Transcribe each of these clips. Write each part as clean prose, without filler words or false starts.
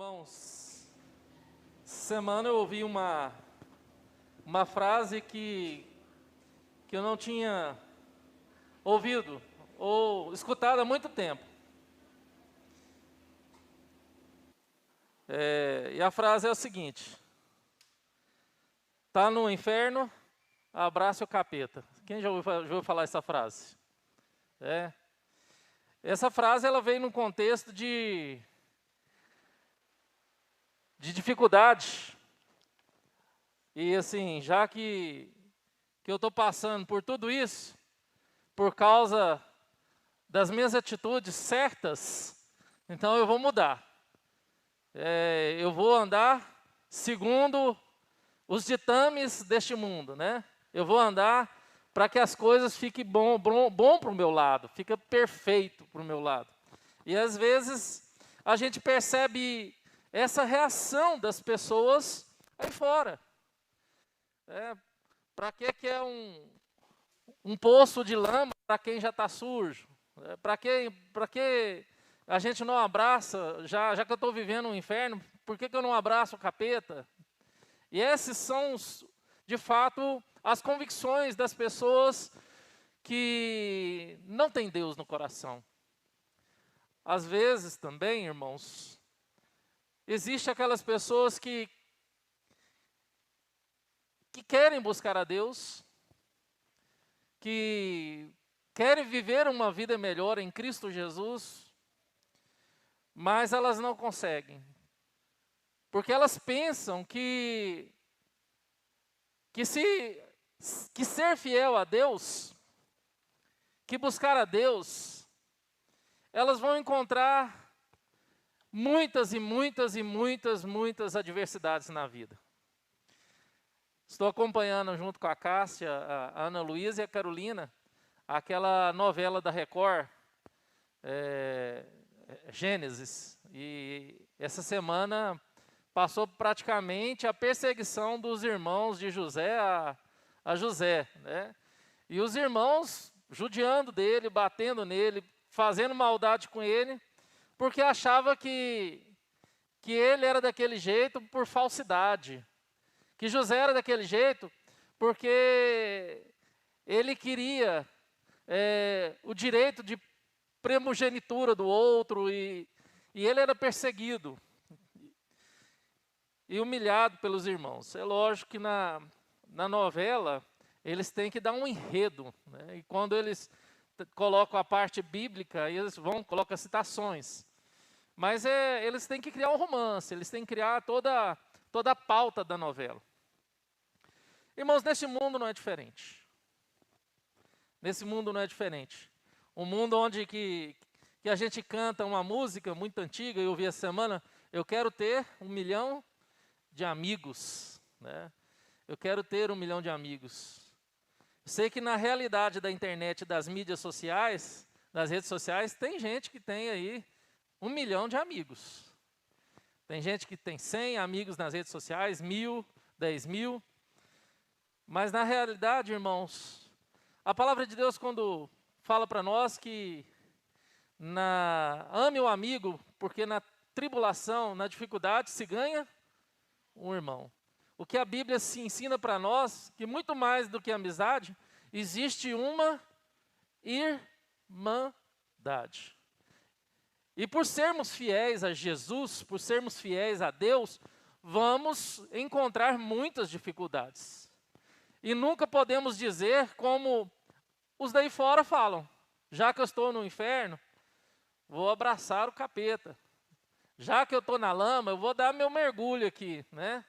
Irmãos, semana eu ouvi uma frase que eu não tinha ouvido ou escutado há muito tempo. E a frase é a seguinte: tá no inferno, abrace o capeta. Quem já ouviu falar essa frase? Essa frase ela veio num contexto de dificuldade. E assim, já que eu estou passando por tudo isso, por causa das minhas atitudes certas, então eu vou mudar. Eu vou andar segundo os ditames deste mundo, né? Eu vou andar para que as coisas fiquem bom para o meu lado, fica perfeito para o meu lado. E às vezes a gente percebe essa reação das pessoas aí fora. Para que é um poço de lama para quem já está sujo? Para que a gente não abraça, já que eu estou vivendo um inferno, por que eu não abraço o capeta? E esses são, de fato, as convicções das pessoas que não têm Deus no coração. Às vezes também, irmãos, existem aquelas pessoas que querem buscar a Deus, que querem viver uma vida melhor em Cristo Jesus, mas elas não conseguem. Porque elas pensam que ser fiel a Deus, que buscar a Deus, elas vão encontrar muitas adversidades na vida. Estou acompanhando junto com a Cássia, a Ana Luísa e a Carolina, aquela novela da Record, Gênesis. E essa semana passou praticamente a perseguição dos irmãos de José a José, né? E os irmãos judiando dele, batendo nele, fazendo maldade com ele, porque achava que ele era daquele jeito por falsidade. Que José era daquele jeito porque ele queria o direito de primogenitura do outro e ele era perseguido e humilhado pelos irmãos. É lógico que na novela eles têm que dar um enredo, né? E quando eles colocam a parte bíblica, eles colocam citações. Mas eles têm que criar um romance, eles têm que criar toda a pauta da novela. Irmãos, nesse mundo não é diferente. Nesse mundo não é diferente. Um mundo onde que a gente canta uma música muito antiga, eu ouvi essa semana, eu quero ter 1 milhão de amigos, né? Eu quero ter 1 milhão de amigos. Sei que na realidade da internet, das mídias sociais, das redes sociais, tem gente que tem aí 1 milhão de amigos. Tem gente que tem 100 amigos nas redes sociais, 1.000, 10.000. Mas na realidade, irmãos, a palavra de Deus quando fala para nós que ame o amigo, porque na tribulação, na dificuldade, se ganha um irmão. O que a Bíblia se ensina para nós, que muito mais do que amizade, existe uma irmandade. E por sermos fiéis a Jesus, por sermos fiéis a Deus, vamos encontrar muitas dificuldades. E nunca podemos dizer como os daí fora falam: já que eu estou no inferno, vou abraçar o capeta. Já que eu estou na lama, eu vou dar meu mergulho aqui, né?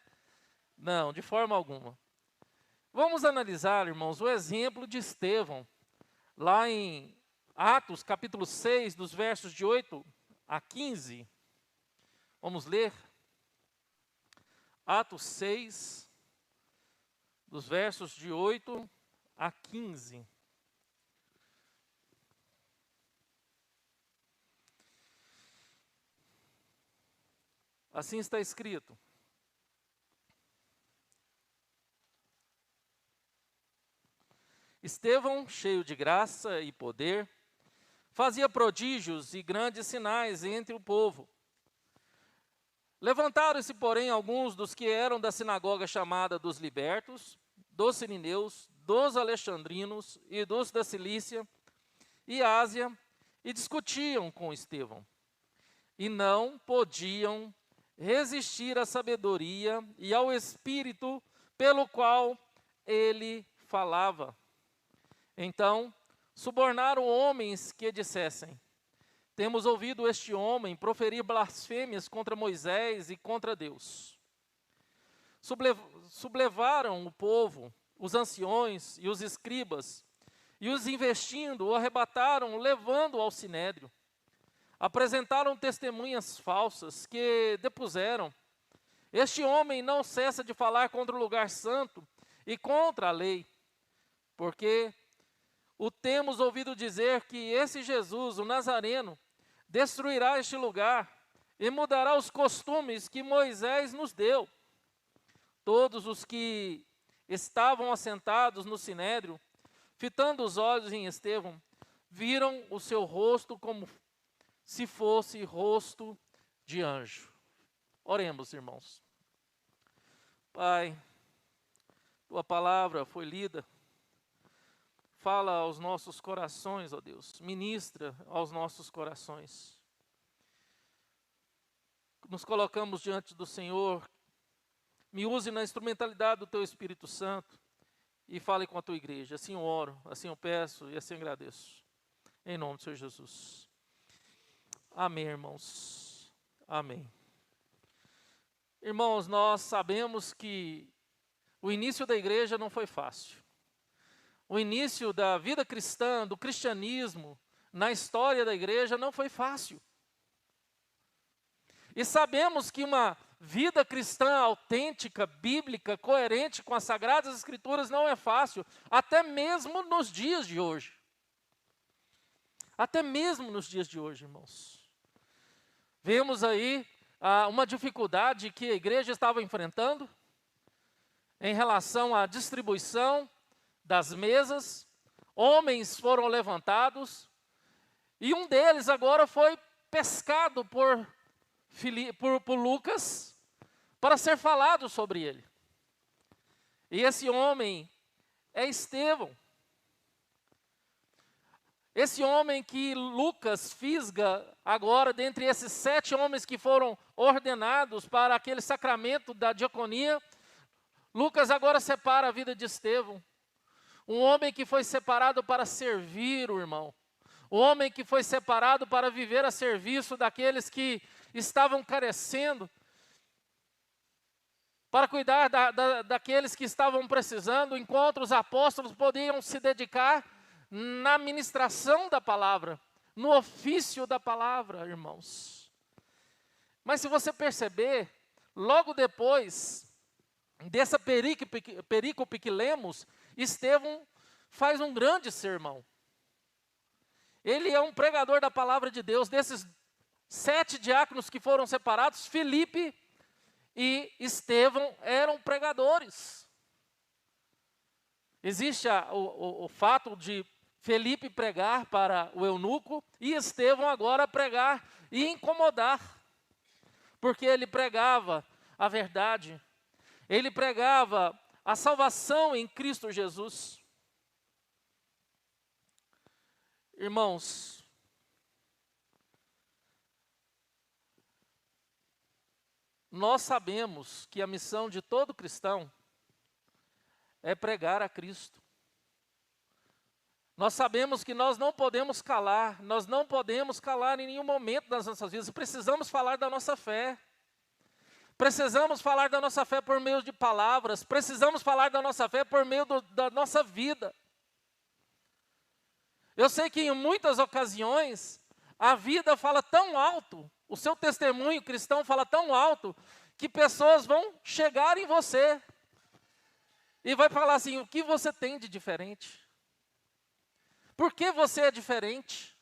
Não, de forma alguma. Vamos analisar, irmãos, o exemplo de Estevão, lá em Atos, capítulo 6, dos versos de 8 a 15. Vamos ler. Atos 6, dos versos de 8 a 15. Assim está escrito: Estevão, cheio de graça e poder, fazia prodígios e grandes sinais entre o povo. Levantaram-se, porém, alguns dos que eram da sinagoga chamada dos libertos, dos sirineus, dos alexandrinos e dos da Cilícia e Ásia, e discutiam com Estevão. E não podiam resistir à sabedoria e ao espírito pelo qual ele falava. Então, subornaram homens que dissessem: temos ouvido este homem proferir blasfêmias contra Moisés e contra Deus. Sublevaram o povo, os anciões e os escribas, e os investindo, o arrebataram, levando-o ao sinédrio. Apresentaram testemunhas falsas que depuseram: este homem não cessa de falar contra o lugar santo e contra a lei, porque o temos ouvido dizer que esse Jesus, o Nazareno, destruirá este lugar e mudará os costumes que Moisés nos deu. Todos os que estavam assentados no sinédrio, fitando os olhos em Estevão, viram o seu rosto como se fosse rosto de anjo. Oremos, irmãos. Pai, tua palavra foi lida. Fala aos nossos corações, ó Deus. Ministra aos nossos corações. Nos colocamos diante do Senhor. Me use na instrumentalidade do teu Espírito Santo e fale com a tua igreja. Assim eu oro, assim eu peço e assim eu agradeço. Em nome do Senhor Jesus. Amém, irmãos. Amém. Irmãos, nós sabemos que o início da igreja não foi fácil. O início da vida cristã, do cristianismo, na história da igreja não foi fácil. E sabemos que uma vida cristã autêntica, bíblica, coerente com as Sagradas Escrituras não é fácil, até mesmo nos dias de hoje. Até mesmo nos dias de hoje, irmãos. Vemos aí uma dificuldade que a igreja estava enfrentando em relação à distribuição das mesas. Homens foram levantados e um deles agora foi pescado por Lucas para ser falado sobre ele. E esse homem é Estevão. Esse homem que Lucas fisga agora, dentre esses 7 homens que foram ordenados para aquele sacramento da diaconia, Lucas agora separa a vida de Estevão. Um homem que foi separado para servir o irmão. Um homem que foi separado para viver a serviço daqueles que estavam carecendo. Para cuidar daqueles que estavam precisando, enquanto os apóstolos podiam se dedicar na ministração da palavra, no ofício da palavra, irmãos. Mas se você perceber, logo depois dessa perícope que lemos, Estevão faz um grande sermão. Ele é um pregador da palavra de Deus. Desses 7 diáconos que foram separados, Filipe e Estevão eram pregadores. Existe o fato de Felipe pregar para o eunuco e Estevão agora pregar e incomodar, porque ele pregava a verdade, ele pregava a salvação em Cristo Jesus. Irmãos, nós sabemos que a missão de todo cristão é pregar a Cristo. Nós sabemos que nós não podemos calar em nenhum momento das nossas vidas. Precisamos falar da nossa fé. Precisamos falar da nossa fé por meio de palavras. Precisamos falar da nossa fé por meio da nossa vida. Eu sei que em muitas ocasiões a vida fala tão alto, o seu testemunho cristão fala tão alto, que pessoas vão chegar em você e vai falar assim: o que você tem de diferente? Por que você é diferente?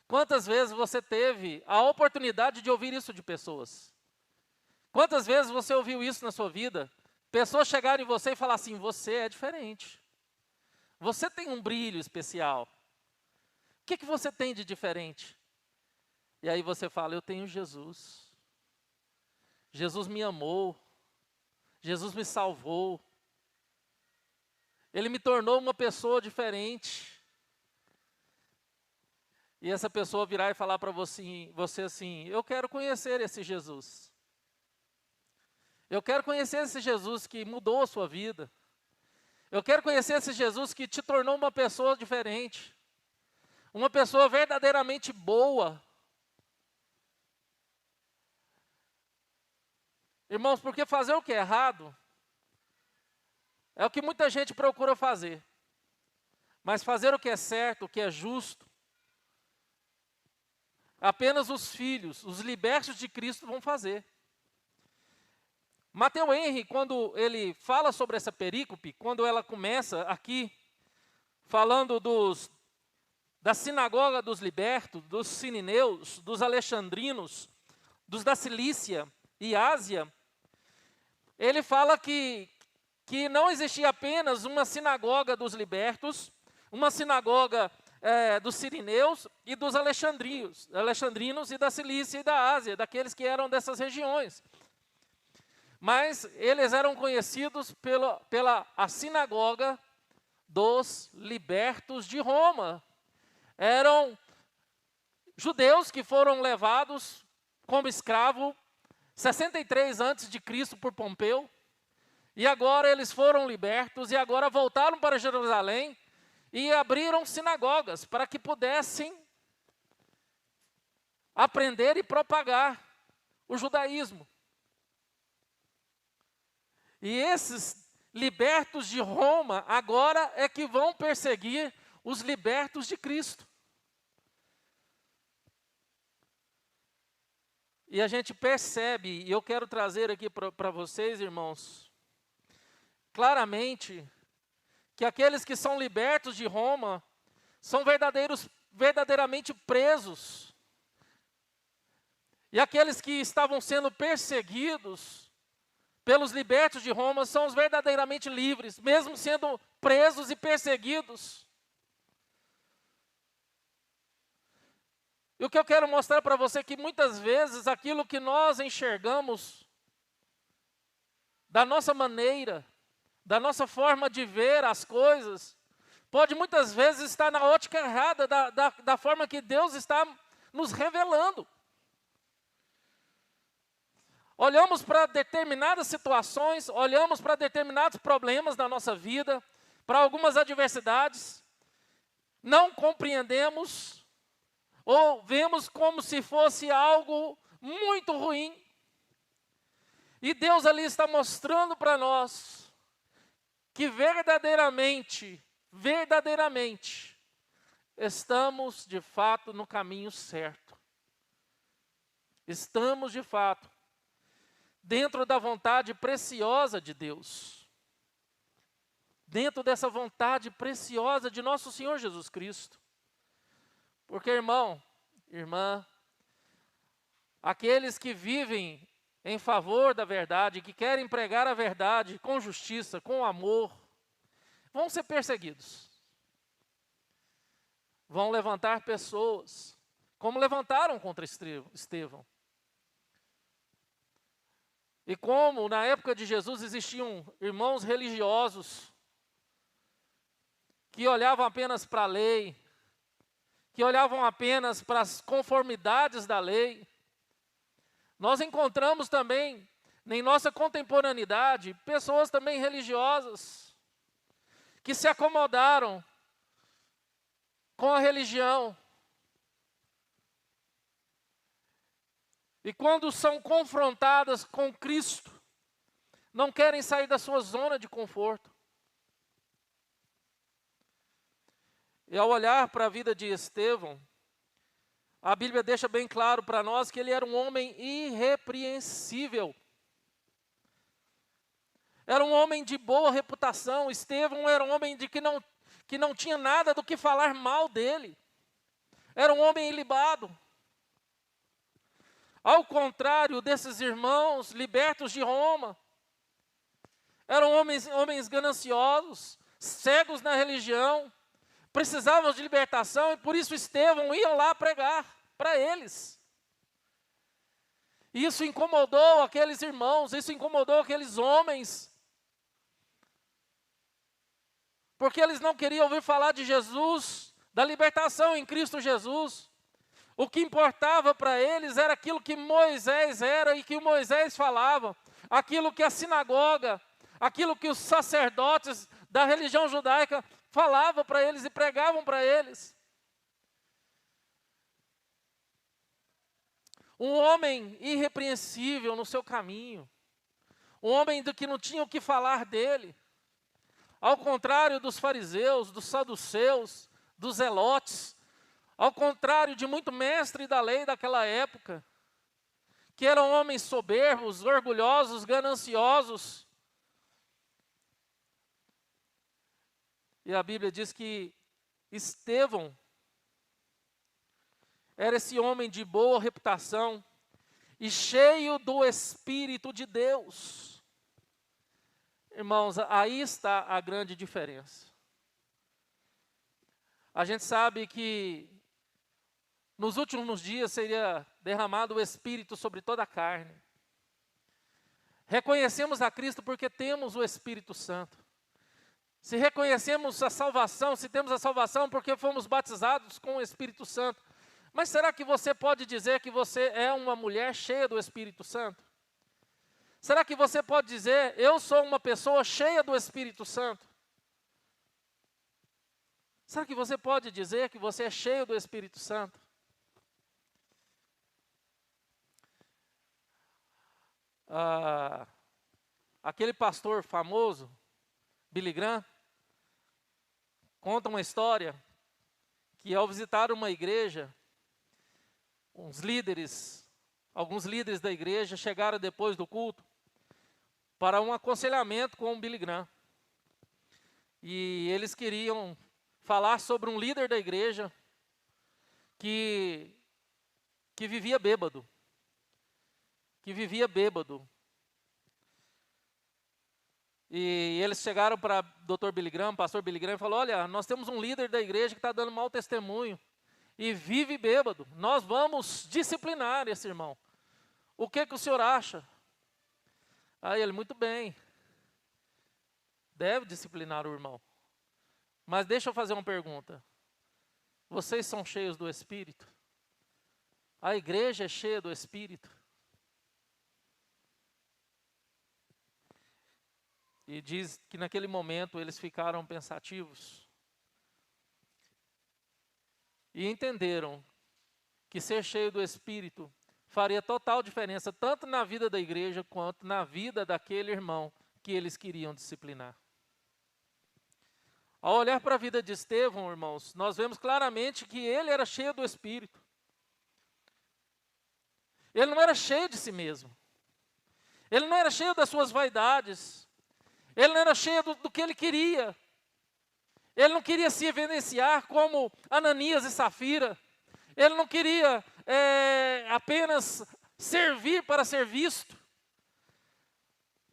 Quantas vezes você teve a oportunidade de ouvir isso de pessoas? Quantas vezes você ouviu isso na sua vida? Pessoas chegarem em você e falar assim: você é diferente. Você tem um brilho especial. O que você tem de diferente? E aí você fala: eu tenho Jesus. Jesus me amou, Jesus me salvou, Ele me tornou uma pessoa diferente. E essa pessoa virar e falar para você assim, eu quero conhecer esse Jesus. Eu quero conhecer esse Jesus que mudou a sua vida. Eu quero conhecer esse Jesus que te tornou uma pessoa diferente. Uma pessoa verdadeiramente boa. Irmãos, porque fazer o que é errado é o que muita gente procura fazer. Mas fazer o que é certo, o que é justo, apenas os filhos, os libertos de Cristo vão fazer. Mateus Henry, quando ele fala sobre essa perícope, quando ela começa aqui, falando da sinagoga dos libertos, dos sinineus, dos alexandrinos, dos da Cilícia e Ásia, ele fala que não existia apenas uma sinagoga dos libertos, uma sinagoga dos sirineus e dos alexandrinos e da Cilícia e da Ásia, daqueles que eram dessas regiões. Mas eles eram conhecidos pela a sinagoga dos libertos de Roma. Eram judeus que foram levados como escravo 63 a.C. por Pompeu. E agora eles foram libertos e agora voltaram para Jerusalém e abriram sinagogas para que pudessem aprender e propagar o judaísmo. E esses libertos de Roma agora é que vão perseguir os libertos de Cristo. E a gente percebe, e eu quero trazer aqui para vocês, irmãos, claramente, que aqueles que são libertos de Roma são verdadeiramente presos. E aqueles que estavam sendo perseguidos pelos libertos de Roma são os verdadeiramente livres, mesmo sendo presos e perseguidos. E o que eu quero mostrar para você é que muitas vezes aquilo que nós enxergamos da nossa maneira, da nossa forma de ver as coisas, pode muitas vezes estar na ótica errada da forma que Deus está nos revelando. Olhamos para determinadas situações, olhamos para determinados problemas da nossa vida, para algumas adversidades, não compreendemos, ou vemos como se fosse algo muito ruim. E Deus ali está mostrando para nós que verdadeiramente, estamos de fato no caminho certo. Estamos de fato dentro da vontade preciosa de Deus. Dentro dessa vontade preciosa de nosso Senhor Jesus Cristo. Porque, irmão, irmã, aqueles que vivem em favor da verdade, que querem pregar a verdade com justiça, com amor, vão ser perseguidos. Vão levantar pessoas, como levantaram contra Estevão. E como na época de Jesus existiam irmãos religiosos que olhavam apenas para a lei, que olhavam apenas para as conformidades da lei, nós encontramos também em nossa contemporaneidade pessoas também religiosas que se acomodaram com a religião. E quando são confrontadas com Cristo, não querem sair da sua zona de conforto. E ao olhar para a vida de Estevão, a Bíblia deixa bem claro para nós que ele era um homem irrepreensível. Era um homem de boa reputação. Estevão era um homem que não tinha nada do que falar mal dele. Era um homem ilibado. Ao contrário desses irmãos libertos de Roma, eram homens gananciosos, cegos na religião, precisavam de libertação e por isso Estevão ia lá pregar para eles. Isso incomodou aqueles irmãos, isso incomodou aqueles homens. Porque eles não queriam ouvir falar de Jesus, da libertação em Cristo Jesus. O que importava para eles era aquilo que Moisés era e que Moisés falava, aquilo que a sinagoga, aquilo que os sacerdotes da religião judaica falavam para eles e pregavam para eles. Um homem irrepreensível no seu caminho, um homem do que não tinha o que falar dele, ao contrário dos fariseus, dos saduceus, dos zelotes, ao contrário de muito mestre da lei daquela época, que eram homens soberbos, orgulhosos, gananciosos. E a Bíblia diz que Estevão era esse homem de boa reputação e cheio do Espírito de Deus. Irmãos, aí está a grande diferença. A gente sabe que nos últimos dias seria derramado o Espírito sobre toda a carne. Reconhecemos a Cristo porque temos o Espírito Santo. Se reconhecemos a salvação, se temos a salvação porque fomos batizados com o Espírito Santo. Mas será que você pode dizer que você é uma mulher cheia do Espírito Santo? Será que você pode dizer, eu sou uma pessoa cheia do Espírito Santo? Será que você pode dizer que você é cheio do Espírito Santo? Aquele pastor famoso, Billy Graham, conta uma história que ao visitar uma igreja, alguns líderes da igreja chegaram depois do culto para um aconselhamento com o Billy Graham. E eles queriam falar sobre um líder da igreja que vivia bêbado. E eles chegaram para o Dr. Billy Graham, pastor Billy Graham, e falaram, olha, nós temos um líder da igreja que está dando mau testemunho e vive bêbado. Nós vamos disciplinar esse irmão. O que o senhor acha? Aí ele, muito bem, deve disciplinar o irmão. Mas deixa eu fazer uma pergunta. Vocês são cheios do Espírito? A igreja é cheia do Espírito? E diz que naquele momento eles ficaram pensativos. E entenderam que ser cheio do Espírito faria total diferença, tanto na vida da igreja, quanto na vida daquele irmão que eles queriam disciplinar. Ao olhar para a vida de Estevão, irmãos, nós vemos claramente que ele era cheio do Espírito. Ele não era cheio de si mesmo. Ele não era cheio das suas vaidades. Ele não era cheio do que ele queria. Ele não queria se evidenciar como Ananias e Safira. Ele não queria apenas servir para ser visto.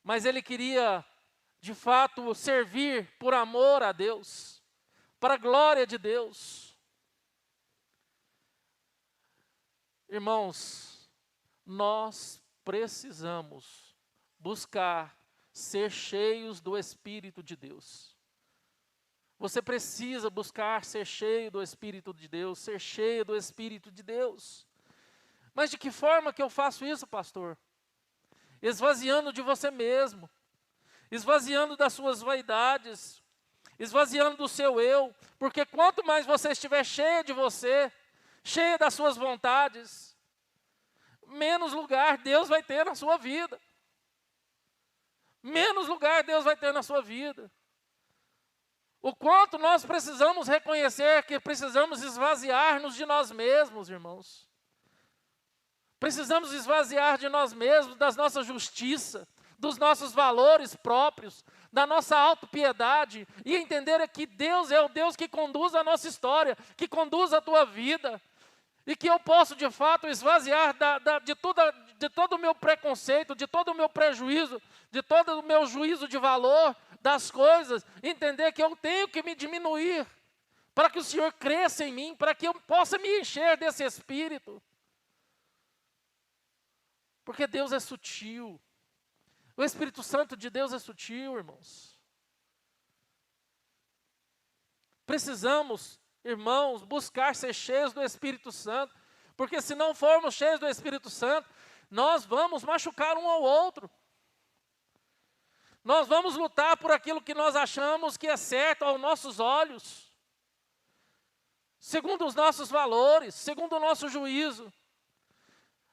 Mas ele queria, de fato, servir por amor a Deus, para a glória de Deus. Irmãos, nós precisamos buscar ser cheios do Espírito de Deus. Você precisa buscar ser cheio do Espírito de Deus, ser cheio do Espírito de Deus. Mas de que forma que eu faço isso, pastor? Esvaziando de você mesmo, esvaziando das suas vaidades, esvaziando do seu eu, porque quanto mais você estiver cheia de você, cheia das suas vontades, menos lugar Deus vai ter na sua vida. Menos lugar Deus vai ter na sua vida. O quanto nós precisamos reconhecer que precisamos esvaziar-nos de nós mesmos, irmãos. Precisamos esvaziar de nós mesmos, da nossa justiça, dos nossos valores próprios, da nossa autopiedade e entender que Deus é o Deus que conduz a nossa história, que conduz a tua vida. E que eu posso, de fato, esvaziar de todo o meu preconceito, de todo o meu prejuízo, de todo o meu juízo de valor das coisas, entender que eu tenho que me diminuir, para que o Senhor cresça em mim, para que eu possa me encher desse Espírito. Porque Deus é sutil. O Espírito Santo de Deus é sutil, irmãos. Precisamos, irmãos, buscar ser cheios do Espírito Santo, porque se não formos cheios do Espírito Santo, nós vamos machucar um ao outro. Nós vamos lutar por aquilo que nós achamos que é certo aos nossos olhos, segundo os nossos valores, segundo o nosso juízo.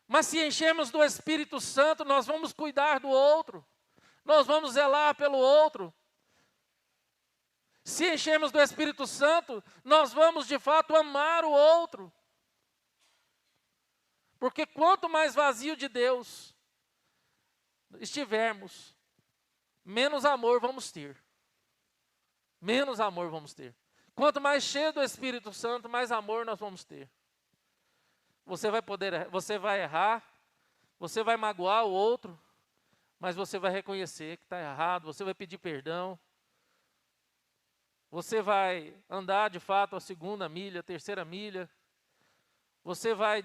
Mas se enchermos do Espírito Santo, nós vamos cuidar do outro, nós vamos zelar pelo outro. Se enchermos do Espírito Santo, nós vamos de fato amar o outro. Porque quanto mais vazio de Deus estivermos, menos amor vamos ter. Menos amor vamos ter. Quanto mais cheio do Espírito Santo, mais amor nós vamos ter. Você vai errar, você vai magoar o outro, mas você vai reconhecer que está errado, você vai pedir perdão. Você vai andar de fato a segunda milha, a terceira milha. Você vai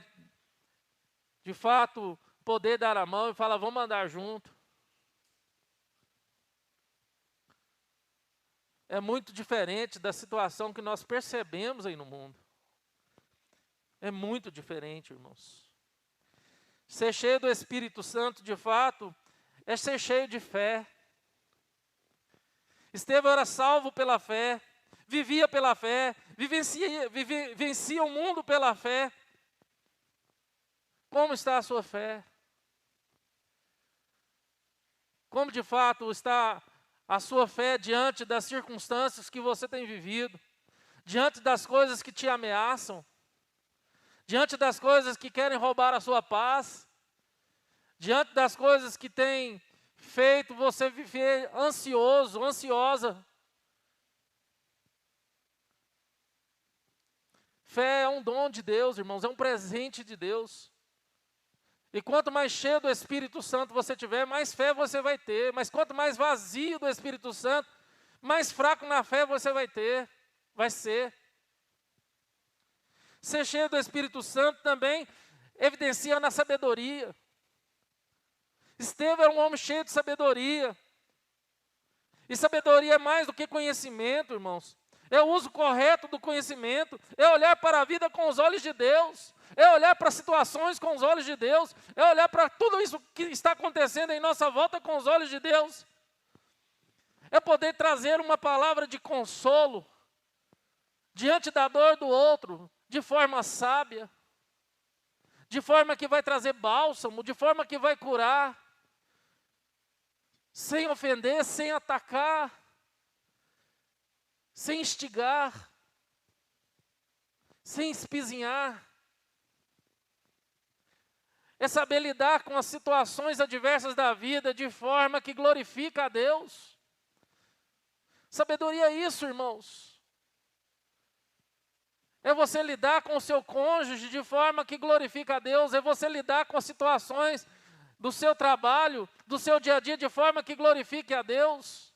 de fato poder dar a mão e falar, vamos andar junto. É muito diferente da situação que nós percebemos aí no mundo. É muito diferente, irmãos. Ser cheio do Espírito Santo, de fato, é ser cheio de fé. Estevão era salvo pela fé, vivia pela fé, vencia o mundo pela fé. Como está a sua fé? Como de fato está a sua fé diante das circunstâncias que você tem vivido, diante das coisas que te ameaçam, diante das coisas que querem roubar a sua paz, diante das coisas que têm feito você viver ansioso, ansiosa. Fé é um dom de Deus, irmãos, é um presente de Deus. E quanto mais cheio do Espírito Santo você tiver, mais fé você vai ter. Mas quanto mais vazio do Espírito Santo, mais fraco na fé você vai ter, vai ser. Ser cheio do Espírito Santo também evidencia na sabedoria. Estevão era um homem cheio de sabedoria. E sabedoria é mais do que conhecimento, irmãos. É o uso correto do conhecimento. É olhar para a vida com os olhos de Deus. É olhar para situações com os olhos de Deus. É olhar para tudo isso que está acontecendo em nossa volta com os olhos de Deus. É poder trazer uma palavra de consolo diante da dor do outro, de forma sábia, de forma que vai trazer bálsamo, de forma que vai curar, sem ofender, sem atacar, sem instigar, sem espizinhar. É saber lidar com as situações adversas da vida de forma que glorifica a Deus. Sabedoria é isso, irmãos. É você lidar com o seu cônjuge de forma que glorifica a Deus. É você lidar com as situações do seu trabalho, do seu dia a dia, de forma que glorifique a Deus.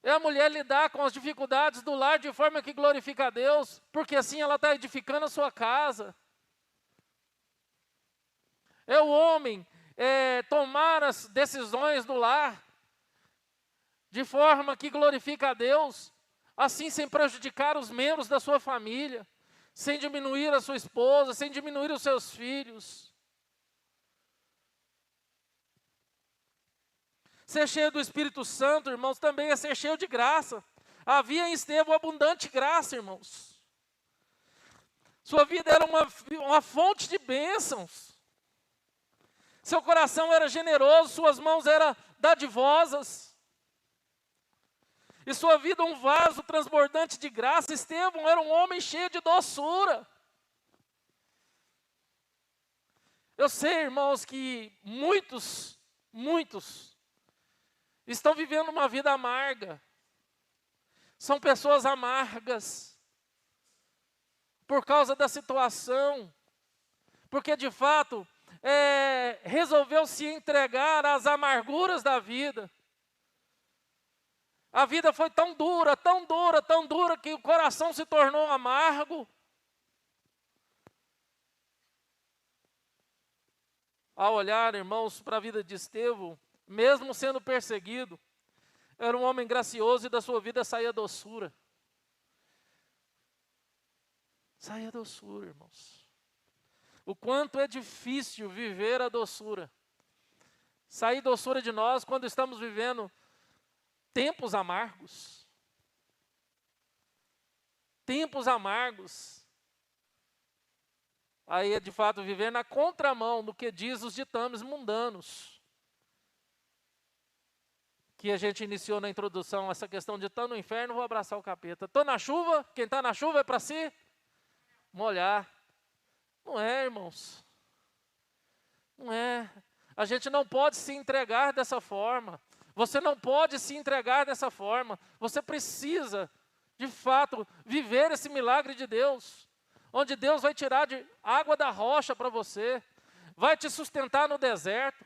É a mulher lidar com as dificuldades do lar de forma que glorifica a Deus, porque assim ela está edificando a sua casa. É o homem tomar as decisões do lar de forma que glorifica a Deus, assim sem prejudicar os membros da sua família, sem diminuir a sua esposa, sem diminuir os seus filhos. Ser cheio do Espírito Santo, irmãos, também é ser cheio de graça. Havia em Estevão abundante graça, irmãos. Sua vida era uma fonte de bênçãos. Seu coração era generoso, suas mãos eram dadivosas. E sua vida um vaso transbordante de graça. Estevão era um homem cheio de doçura. Eu sei, irmãos, que muitos estão vivendo uma vida amarga. São pessoas amargas por causa da situação. Porque, de fato, resolveu se entregar às amarguras da vida. A vida foi tão dura, tão dura, tão dura, que o coração se tornou amargo. ao olhar, irmãos, para a vida de Estevão, mesmo sendo perseguido, era um homem gracioso e da sua vida saía doçura. Saía doçura, irmãos. O quanto é difícil viver a doçura. Sair doçura de nós quando estamos vivendo tempos amargos. Tempos amargos. Aí é de fato viver na contramão do que diz os ditames mundanos. Que a gente iniciou na introdução, essa questão de estar no inferno, vou abraçar o capeta. Estou na chuva, quem está na chuva é para si molhar. Não é, irmãos. Não é. A gente não pode se entregar dessa forma. Você não pode se entregar dessa forma. Você precisa, de fato, viver esse milagre de Deus. Onde Deus vai tirar de água da rocha para você. Vai te sustentar no deserto.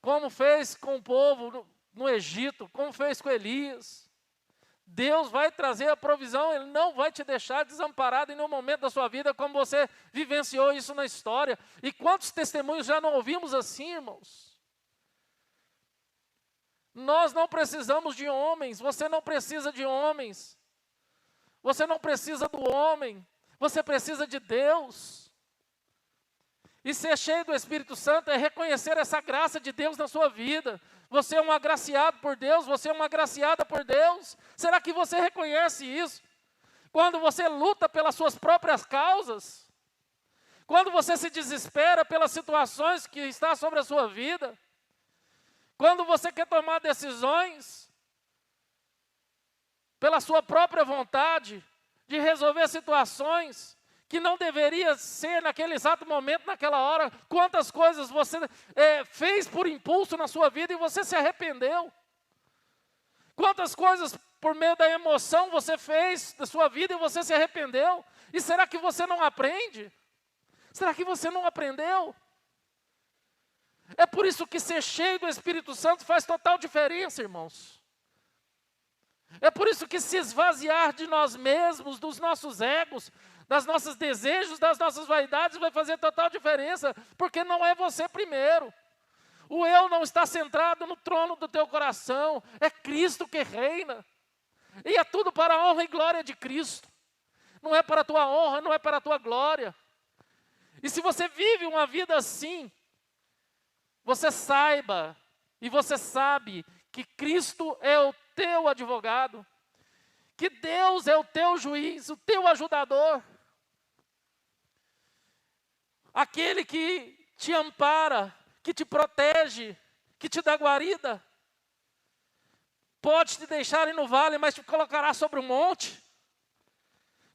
Como fez com o povo no Egito. Como fez com Elias. Deus vai trazer a provisão, Ele não vai te deixar desamparado em nenhum momento da sua vida, como você vivenciou isso na história. E quantos testemunhos já não ouvimos assim, irmãos? Nós não precisamos de homens, você não precisa de homens. Você não precisa do homem, você precisa de Deus. E ser cheio do Espírito Santo é reconhecer essa graça de Deus na sua vida. Você é um agraciado por Deus, você é uma agraciada por Deus. Será que você reconhece isso? Quando você luta pelas suas próprias causas, quando você se desespera pelas situações que estão sobre a sua vida, quando você quer tomar decisões pela sua própria vontade de resolver situações que não deveria ser naquele exato momento, naquela hora. Quantas coisas você fez por impulso na sua vida e você se arrependeu. Quantas coisas por meio da emoção você fez da sua vida e você se arrependeu. E será que você não aprende? Será que você não aprendeu? É por isso que ser cheio do Espírito Santo faz total diferença, irmãos. É por isso que se esvaziar de nós mesmos, dos nossos egos, das nossos desejos, das nossas vaidades, vai fazer total diferença, porque não é você primeiro. O eu não está centrado no trono do teu coração, é Cristo que reina. E é tudo para a honra e glória de Cristo. Não é para a tua honra, não é para a tua glória. E se você vive uma vida assim, você saiba e você sabe que Cristo é o teu advogado, que Deus é o teu juiz, o teu ajudador. Aquele que te ampara, que te protege, que te dá guarida. Pode te deixar ir no vale, mas te colocará sobre um monte.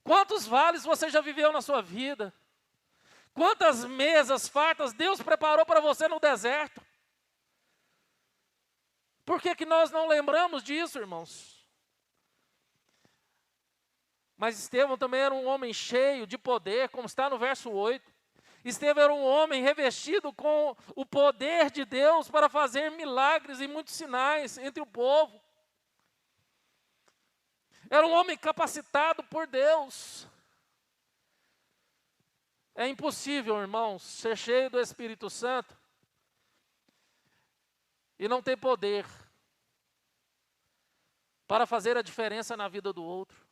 Quantos vales você já viveu na sua vida? Quantas mesas fartas Deus preparou para você no deserto? Por que nós não lembramos disso, irmãos? Mas Estevão também era um homem cheio de poder, como está no verso 8. Estevão era um homem revestido com o poder de Deus para fazer milagres e muitos sinais entre o povo. Era um homem capacitado por Deus. É impossível, irmãos, ser cheio do Espírito Santo e não ter poder para fazer a diferença na vida do outro.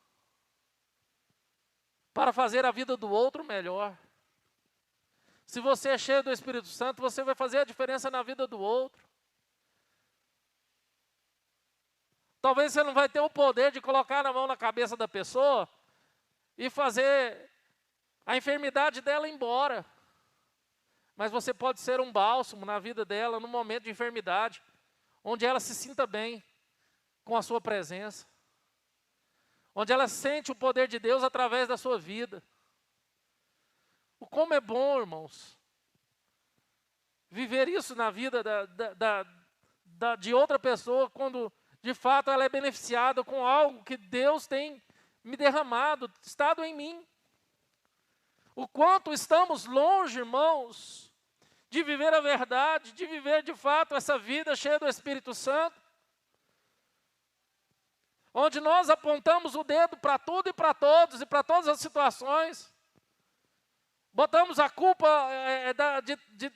Para fazer a vida do outro melhor. Se você é cheio do Espírito Santo, você vai fazer a diferença na vida do outro. Talvez você não vai ter o poder de colocar a mão na cabeça da pessoa e fazer a enfermidade dela embora. Mas você pode ser um bálsamo na vida dela, no momento de enfermidade, onde ela se sinta bem com a sua presença. Onde ela sente o poder de Deus através da sua vida. O como é bom, irmãos, viver isso na vida de outra pessoa, quando de fato ela é beneficiada com algo que Deus tem me derramado, estado em mim. O quanto estamos longe, irmãos, de viver a verdade, de viver de fato essa vida cheia do Espírito Santo, onde nós apontamos o dedo para tudo e para todos, e para todas as situações, Botamos a culpa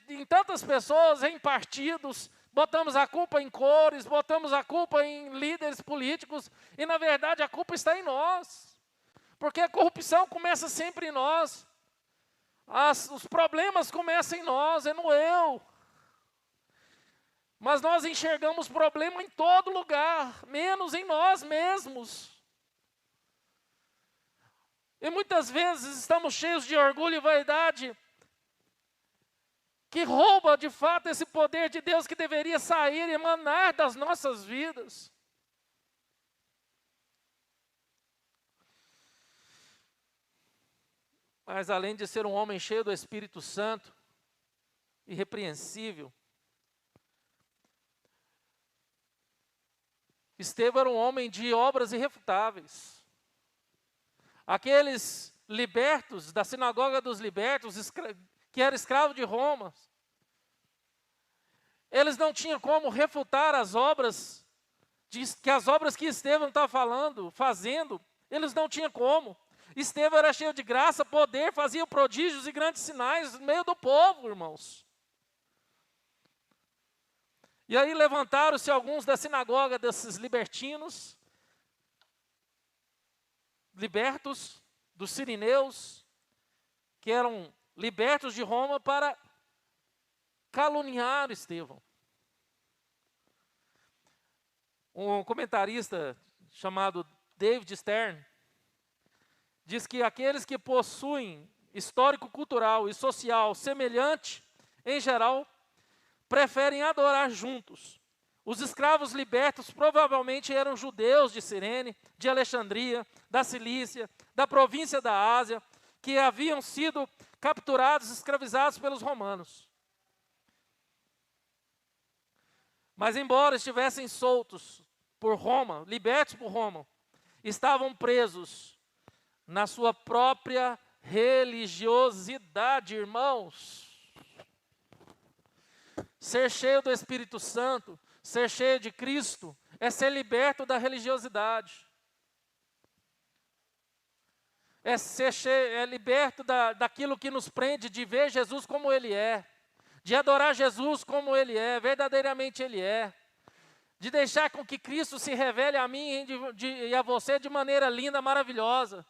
em tantas pessoas, em partidos, botamos a culpa em cores, botamos a culpa em líderes políticos, e na verdade a culpa está em nós. Porque a corrupção começa sempre em nós. Os problemas começam em nós, é no eu. Mas nós enxergamos problema em todo lugar, menos em nós mesmos. E muitas vezes estamos cheios de orgulho e vaidade, que rouba de fato esse poder de Deus que deveria sair e emanar das nossas vidas. Mas além de ser um homem cheio do Espírito Santo, irrepreensível, Estevão era um homem de obras irrefutáveis. Aqueles libertos, da sinagoga dos libertos, que era escravo de Roma, eles não tinham como refutar as obras, as obras que Estevão está fazendo, eles não tinham como. Estevão era cheio de graça, poder, fazia prodígios e grandes sinais no meio do povo, irmãos. E aí levantaram-se alguns da sinagoga desses libertinos, libertos, dos sirineus, que eram libertos de Roma, para caluniar Estevão. Um comentarista chamado David Stern diz que aqueles que possuem histórico cultural e social semelhante, em geral, preferem adorar juntos. Os escravos libertos provavelmente eram judeus de Cirene, de Alexandria, da Cilícia, da província da Ásia, que haviam sido capturados e escravizados pelos romanos. Mas embora estivessem soltos por Roma, libertos por Roma, estavam presos na sua própria religiosidade, irmãos. Ser cheio do Espírito Santo, ser cheio de Cristo, é ser liberto da religiosidade. É ser liberto daquilo que nos prende, de ver Jesus como Ele é, de adorar Jesus como Ele é, verdadeiramente Ele é, de deixar com que Cristo se revele a mim e a você de maneira linda, maravilhosa.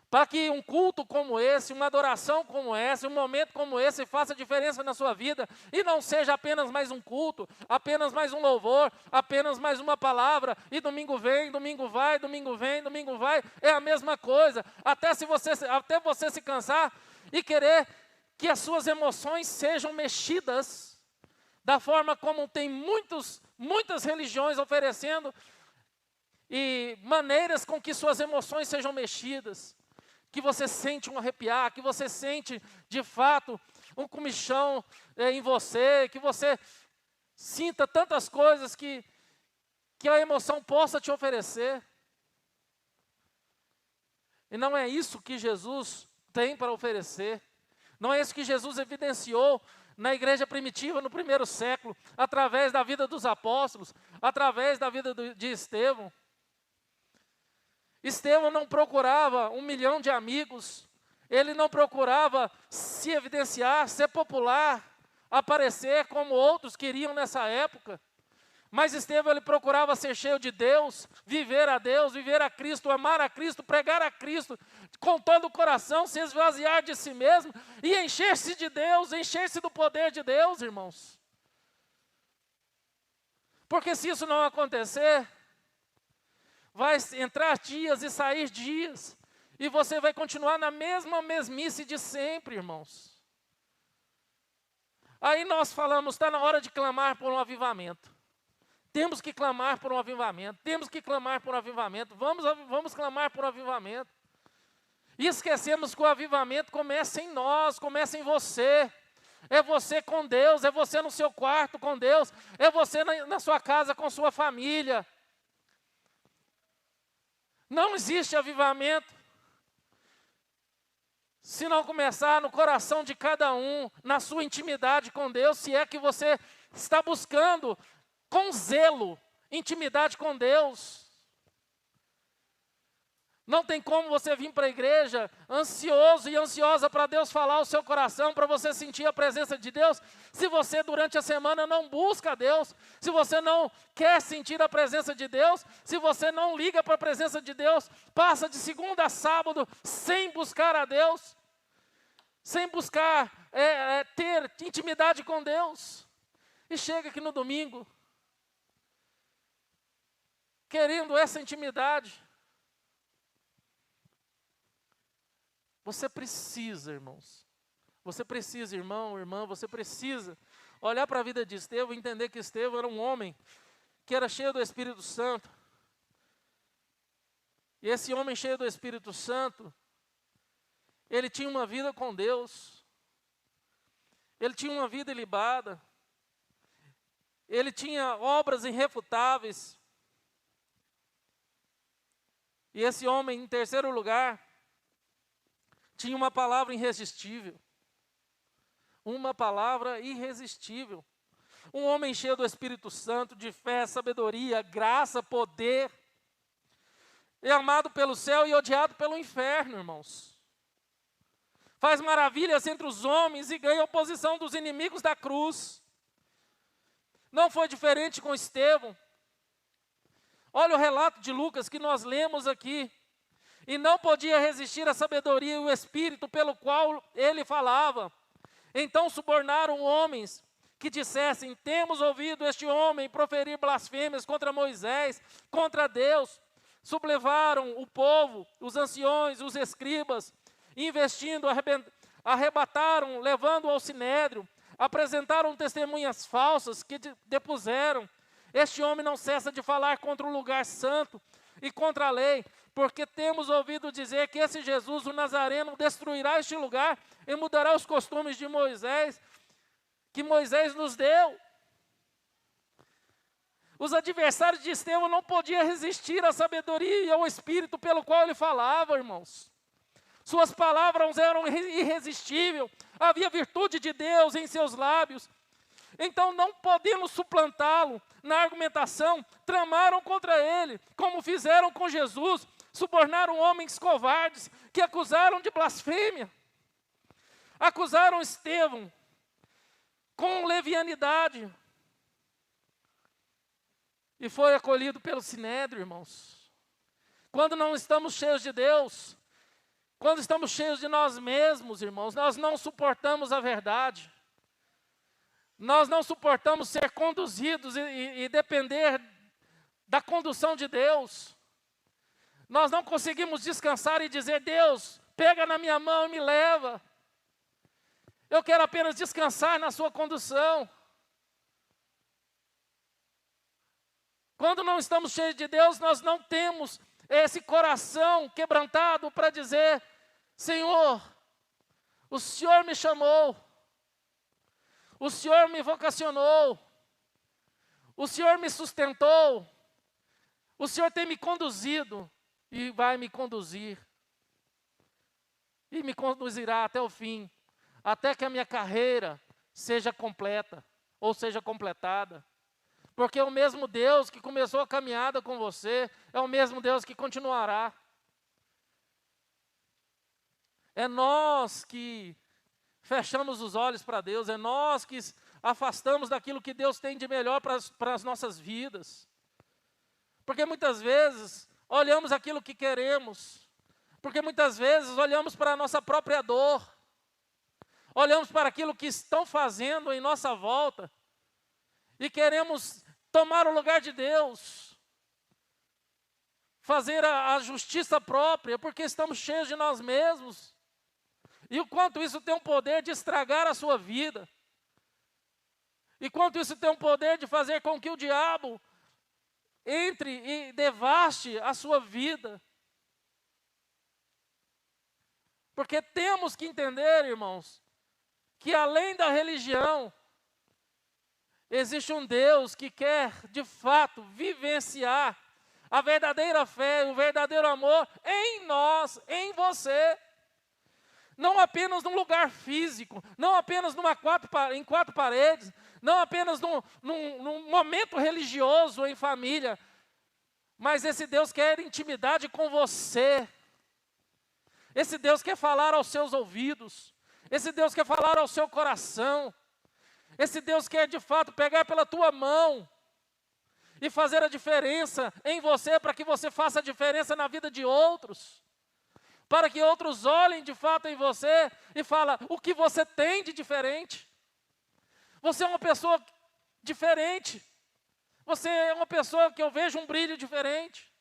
Para que um culto como esse, uma adoração como essa, um momento como esse faça diferença na sua vida e não seja apenas mais um culto, apenas mais um louvor, apenas mais uma palavra e domingo vem, domingo vai, domingo vem, domingo vai, é a mesma coisa, até você se cansar e querer que as suas emoções sejam mexidas da forma como tem muitas religiões oferecendo e maneiras com que suas emoções sejam mexidas. Que você sente um arrepiar, que você sente, de fato, um comichão em você, que você sinta tantas coisas que a emoção possa te oferecer. E não é isso que Jesus tem para oferecer. Não é isso que Jesus evidenciou na igreja primitiva, no primeiro século, através da vida dos apóstolos, através da vida de Estevão. Estevão não procurava 1 milhão de amigos, ele não procurava se evidenciar, ser popular, aparecer como outros queriam nessa época. Mas Estevão, ele procurava ser cheio de Deus, viver a Cristo, amar a Cristo, pregar a Cristo, com todo o coração, se esvaziar de si mesmo e encher-se de Deus, encher-se do poder de Deus, irmãos. Porque se isso não acontecer, vai entrar dias e sair dias, e você vai continuar na mesma mesmice de sempre, irmãos. Aí nós falamos, está na hora de clamar por um avivamento. Temos que clamar por um avivamento, temos que clamar por um avivamento, vamos clamar por um avivamento. E esquecemos que o avivamento começa em nós, começa em você. É você com Deus, é você no seu quarto com Deus, é você na sua casa com sua família. Não existe avivamento se não começar no coração de cada um, na sua intimidade com Deus, se é que você está buscando com zelo intimidade com Deus. Não tem como você vir para a igreja ansioso e ansiosa para Deus falar o seu coração, para você sentir a presença de Deus, se você durante a semana não busca a Deus, se você não quer sentir a presença de Deus, se você não liga para a presença de Deus, passa de segunda a sábado sem buscar a Deus, sem buscar ter intimidade com Deus, e chega aqui no domingo, querendo essa intimidade. Você precisa, irmãos, você precisa, irmão, irmã, você precisa olhar para a vida de Estevão e entender que Estevão era um homem que era cheio do Espírito Santo. E esse homem cheio do Espírito Santo, ele tinha uma vida com Deus, ele tinha uma vida ilibada, ele tinha obras irrefutáveis. E esse homem, em terceiro lugar, tinha uma palavra irresistível. Uma palavra irresistível. Um homem cheio do Espírito Santo, de fé, sabedoria, graça, poder. É amado pelo céu e odiado pelo inferno, irmãos. Faz maravilhas entre os homens e ganha oposição dos inimigos da cruz. Não foi diferente com Estevão. Olha o relato de Lucas que nós lemos aqui. E não podia resistir à sabedoria e o espírito pelo qual ele falava. Então subornaram homens que dissessem: temos ouvido este homem proferir blasfêmias contra Moisés, contra Deus. Sublevaram o povo, os anciões, os escribas, investindo, arrebataram, levando ao sinédrio, apresentaram testemunhas falsas que depuseram: este homem não cessa de falar contra o lugar santo e contra a lei, porque temos ouvido dizer que esse Jesus, o Nazareno, destruirá este lugar e mudará os costumes de Moisés, que Moisés nos deu. Os adversários de Estevão não podiam resistir à sabedoria e ao espírito pelo qual ele falava, irmãos. Suas palavras eram irresistíveis, havia virtude de Deus em seus lábios. Então, não podendo suplantá-lo na argumentação, tramaram contra ele, como fizeram com Jesus, subornaram homens covardes que acusaram de blasfêmia. Acusaram Estevão com levianidade. E foi acolhido pelo sinédrio, irmãos. Quando não estamos cheios de Deus, quando estamos cheios de nós mesmos, irmãos, nós não suportamos a verdade. Nós não suportamos ser conduzidos e depender da condução de Deus. Nós não conseguimos descansar e dizer: Deus, pega na minha mão e me leva. Eu quero apenas descansar na sua condução. Quando não estamos cheios de Deus, nós não temos esse coração quebrantado para dizer: Senhor, o Senhor me chamou. O Senhor me vocacionou, o Senhor me sustentou, o Senhor tem me conduzido e vai me conduzir. E me conduzirá até o fim, até que a minha carreira seja completa, ou seja completada. Porque é o mesmo Deus que começou a caminhada com você, é o mesmo Deus que continuará. É nós que fechamos os olhos para Deus, é nós que afastamos daquilo que Deus tem de melhor para as nossas vidas. Porque muitas vezes olhamos aquilo que queremos, porque muitas vezes olhamos para a nossa própria dor, olhamos para aquilo que estão fazendo em nossa volta e queremos tomar o lugar de Deus, fazer a justiça própria, porque estamos cheios de nós mesmos. E o quanto isso tem o poder de estragar a sua vida. E quanto isso tem o poder de fazer com que o diabo entre e devaste a sua vida. Porque temos que entender, irmãos, que além da religião, existe um Deus que quer, de fato, vivenciar a verdadeira fé, o verdadeiro amor em nós, em você. Não apenas num lugar físico, não apenas em quatro paredes, não apenas num momento religioso em família, mas esse Deus quer intimidade com você. Esse Deus quer falar aos seus ouvidos. Esse Deus quer falar ao seu coração. Esse Deus quer de fato pegar pela tua mão e fazer a diferença em você, para que você faça a diferença na vida de outros. Para que outros olhem de fato em você e falem o que você tem de diferente. Você é uma pessoa diferente. Você é uma pessoa que eu vejo um brilho diferente.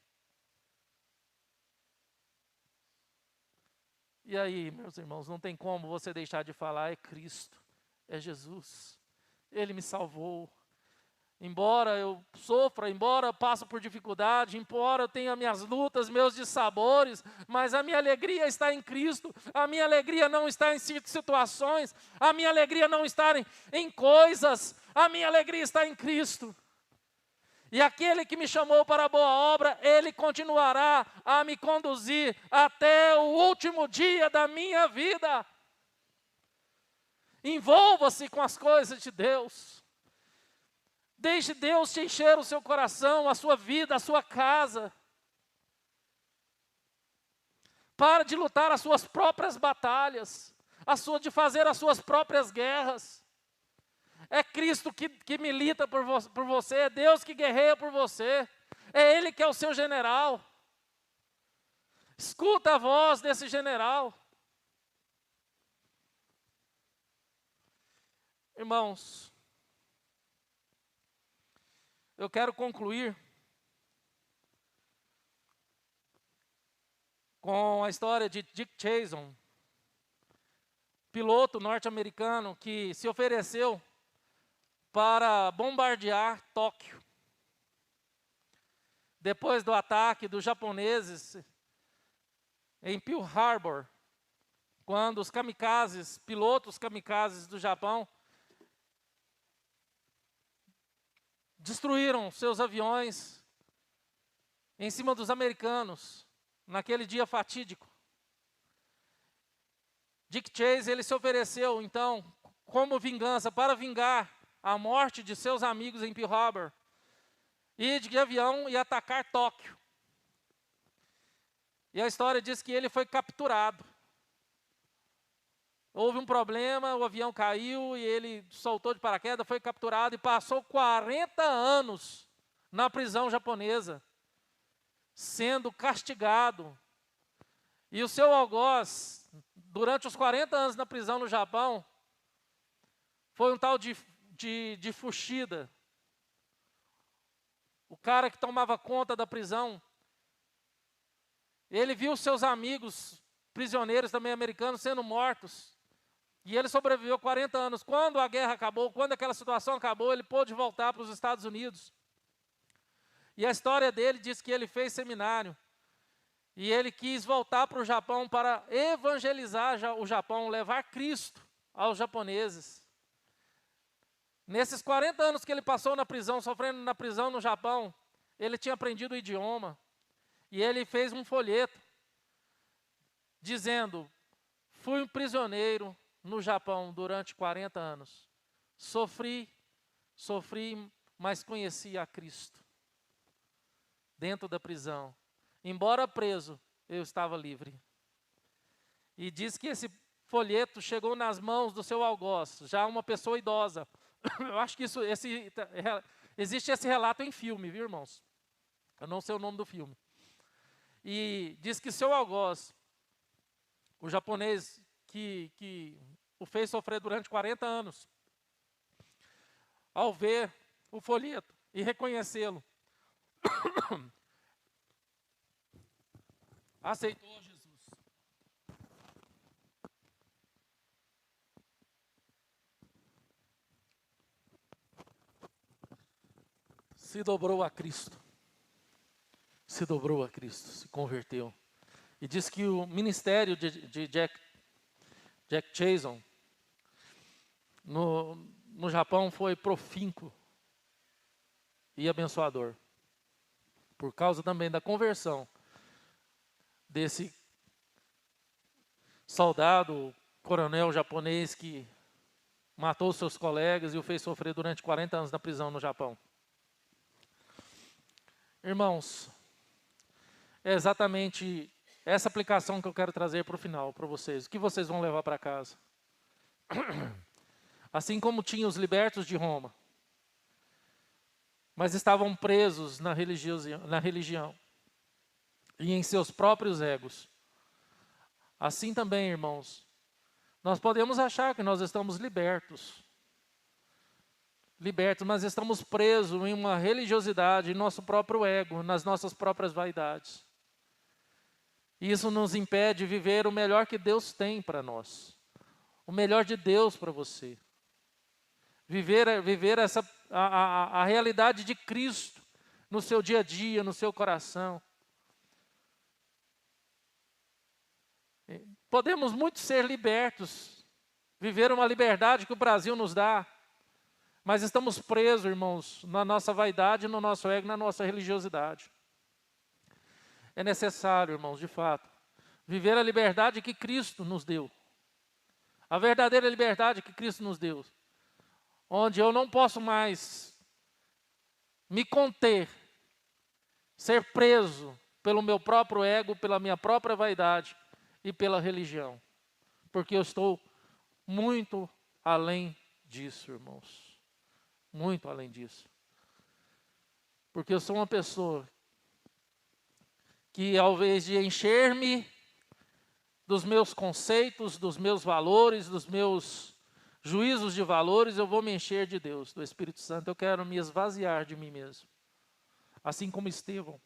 E aí, meus irmãos, não tem como você deixar de falar, é Cristo, é Jesus. Ele me salvou. Embora eu sofra, embora eu passe por dificuldade, embora eu tenha minhas lutas, meus dissabores, mas a minha alegria está em Cristo. A minha alegria não está em situações, a minha alegria não está em coisas, a minha alegria está em Cristo. E aquele que me chamou para a boa obra, Ele continuará a me conduzir até o último dia da minha vida. Envolva-se com as coisas de Deus. Deixe Deus te encher o seu coração, a sua vida, a sua casa. Para de lutar as suas próprias batalhas, de fazer as suas próprias guerras. É Cristo que milita por você, é Deus que guerreia por você, é Ele que é o seu general. Escuta a voz desse general. Irmãos, eu quero concluir com a história de Dick Cheney, piloto norte-americano que se ofereceu para bombardear Tóquio. Depois do ataque dos japoneses em Pearl Harbor, quando os kamikazes, pilotos kamikazes do Japão, destruíram seus aviões em cima dos americanos, naquele dia fatídico. Dick Cheney, ele se ofereceu, então, como vingança, para vingar a morte de seus amigos em Pearl Harbor, e de avião e atacar Tóquio. E a história diz que ele foi capturado. Houve um problema, o avião caiu e ele soltou de paraquedas, foi capturado e passou 40 anos na prisão japonesa, sendo castigado. E o seu algoz, durante os 40 anos na prisão no Japão, foi um tal de Fushida. O cara que tomava conta da prisão. Ele viu seus amigos, prisioneiros também americanos, sendo mortos. E ele sobreviveu 40 anos. Quando a guerra acabou, quando aquela situação acabou, ele pôde voltar para os Estados Unidos. E a história dele diz que ele fez seminário. E ele quis voltar para o Japão para evangelizar o Japão, levar Cristo aos japoneses. Nesses 40 anos que ele passou na prisão, sofrendo na prisão no Japão, ele tinha aprendido o idioma. E ele fez um folheto dizendo: fui um prisioneiro no Japão durante 40 anos. Sofri, mas conheci a Cristo. Dentro da prisão. Embora preso, eu estava livre. E diz que esse folheto chegou nas mãos do seu algoz, já uma pessoa idosa. Eu acho que existe esse relato em filme, viu, irmãos? Eu não sei o nome do filme. E diz que seu algoz, o japonês que o fez sofrer durante 40 anos, ao ver o folheto e reconhecê-lo, aceitou Jesus. Se dobrou a Cristo. Se dobrou a Cristo, se converteu. E diz que o ministério de Jack Cheney no Japão foi profícuo e abençoador. Por causa também da conversão desse soldado, coronel japonês que matou seus colegas e o fez sofrer durante 40 anos na prisão no Japão. Irmãos, é exatamente essa aplicação que eu quero trazer para o final, para vocês. O que vocês vão levar para casa? Assim como tinha os libertos de Roma, mas estavam presos na religião e em seus próprios egos. Assim também, irmãos, nós podemos achar que nós estamos libertos, mas estamos presos em uma religiosidade, em nosso próprio ego, nas nossas próprias vaidades. Isso nos impede de viver o melhor que Deus tem para nós, o melhor de Deus para você. Viver a realidade de Cristo no seu dia a dia, no seu coração. Podemos muito ser libertos, viver uma liberdade que o Brasil nos dá, mas estamos presos, irmãos, na nossa vaidade, no nosso ego, na nossa religiosidade. É necessário, irmãos, de fato, viver a liberdade que Cristo nos deu. A verdadeira liberdade que Cristo nos deu. Onde eu não posso mais me conter, ser preso pelo meu próprio ego, pela minha própria vaidade e pela religião. Porque eu estou muito além disso, irmãos. Muito além disso. Porque eu sou uma pessoa que, ao invés de encher-me dos meus conceitos, dos meus valores, dos meus juízos de valores, eu vou me encher de Deus, do Espírito Santo. Eu quero me esvaziar de mim mesmo. Assim como Estevão,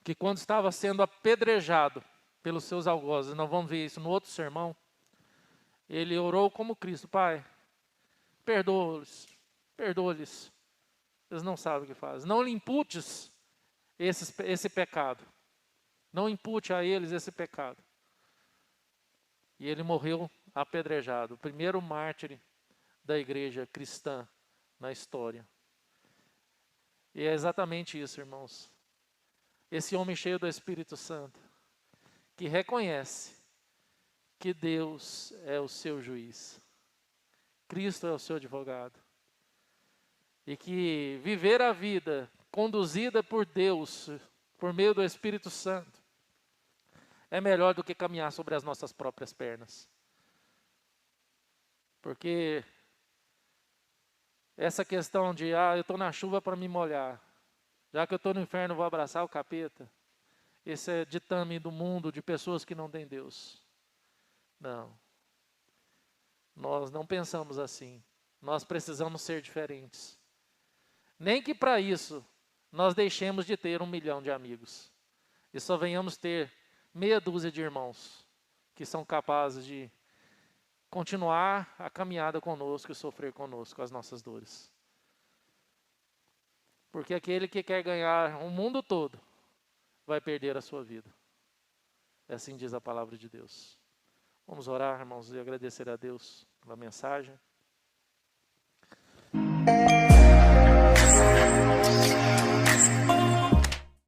que quando estava sendo apedrejado pelos seus algozes, nós vamos ver isso no outro sermão, ele orou como Cristo: Pai, perdoa-lhes, eles não sabem o que fazem. Não lhe imputes esse pecado. Não impute a eles esse pecado. E ele morreu apedrejado, o primeiro mártir da igreja cristã na história. E é exatamente isso, irmãos. Esse homem cheio do Espírito Santo, que reconhece que Deus é o seu juiz, Cristo é o seu advogado, e que viver a vida conduzida por Deus, por meio do Espírito Santo, é melhor do que caminhar sobre as nossas próprias pernas. Porque essa questão de, eu estou na chuva para me molhar, já que eu estou no inferno vou abraçar o capeta, esse é ditame do mundo, de pessoas que não têm Deus. Não. Nós não pensamos assim. Nós precisamos ser diferentes. Nem que para isso nós deixemos de ter 1 milhão de amigos. E só venhamos ter meia dúzia de irmãos que são capazes de continuar a caminhada conosco e sofrer conosco as nossas dores. Porque aquele que quer ganhar o mundo todo vai perder a sua vida. Assim diz a palavra de Deus. Vamos orar, irmãos, e agradecer a Deus pela mensagem.